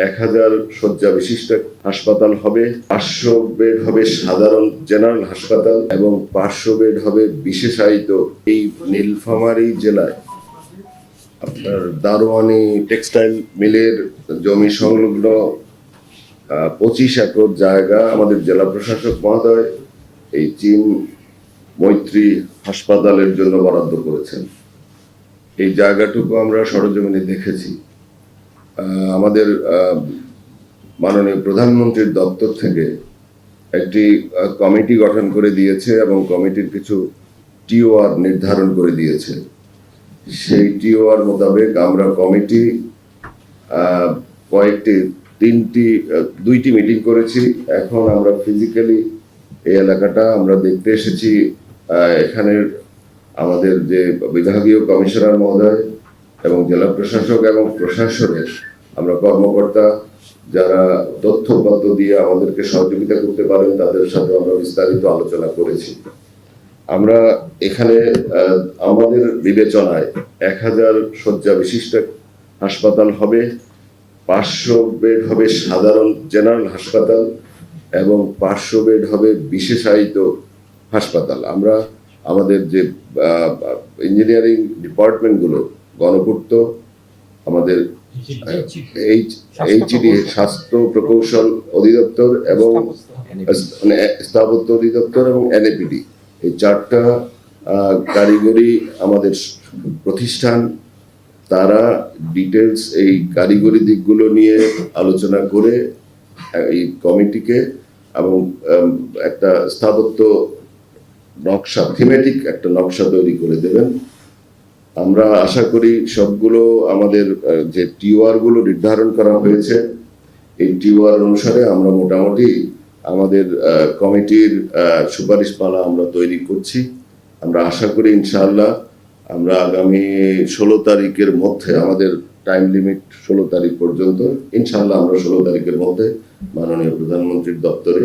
1000 শয্যা বিশিষ্ট হাসপাতাল হবে, 500 বেড হবে সাধারণ জেনারেল হাসপাতাল এবং 500 বেড হবে বিশেষায়িত। এই নীলফামারী জেলায় আপনার দারোয়ানি টেক্সটাইল মিলের জমি সংলগ্ন 25 একর জায়গা আমাদের জেলা প্রশাসক মহোদয় এই চীন মৈত্রী হাসপাতালের জন্য বরাদ্দ করেছেন। এই জায়গাটুকু আমরা সরজমিনে দেখেছি। আমাদের মাননীয় প্রধানমন্ত্রীর দপ্তর থেকে একটি কমিটি গঠন করে দিয়েছে এবং কমিটির কিছু টিওআর নির্ধারণ করে দিয়েছে। সেই টিওআর মোতাবেক আমরা কমিটি দুইটি মিটিং করেছি। এখন আমরা ফিজিক্যালি এই এলাকাটা আমরা দেখতে এসেছি। এখানের আমাদের যে বিভাগীয় কমিশনার মহোদয় এবং জেলা প্রশাসক এবং প্রশাসনের আমরা কর্মকর্তা যারা তথ্যপত্র দিয়ে আমাদেরকে সহযোগিতা করতে পারেন তাদের সাথে আমরা বিস্তারিত আলোচনা করেছি। আমরা এখানে আমাদের বিবেচনায় 1000 শয্যা বিশিষ্ট হাসপাতাল হবে, 500 বেড হবে সাধারণ জেনারেল হাসপাতাল এবং 500 বেড হবে বিশেষায়িত হাসপাতাল। আমরা আমাদের যে ইঞ্জিনিয়ারিং ডিপার্টমেন্টগুলো গণপূর্ত, আমাদের এইচডি স্বাস্থ্য প্রকৌশল অধিদপ্তর এবং স্থাপত্য অধিদপ্তর এবং এনএপিডি, এই 4টা কারিগরি আমাদের প্রতিষ্ঠান, তারা ডিটেলস এই কারিগরি দিকগুলো নিয়ে আলোচনা করে এই কমিটিকে এবং একটা স্থাপত্য নকশা, থিমেটিক একটা নকশা তৈরি করে দেবেন। আমরা আশা করি সবগুলো আমাদের যে টিওআর গুলো নির্ধারণ করা হয়েছে এই টিওআর অনুসারে আমরা মোটামুটি আমাদের কমিটির সুপারিশমালা আমরা তৈরি করছি। আমরা আশা করি ইনশাআল্লাহ আমরা আগামী 16 তারিখের মধ্যে, আমাদের টাইম লিমিট 16 তারিখ পর্যন্ত, ইনশাআল্লাহ আমরা 16 তারিখের মধ্যে মাননীয় প্রধানমন্ত্রীর দপ্তরে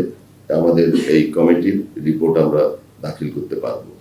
আমাদের এই কমিটির রিপোর্ট আমরা দাখিল করতে পারবো।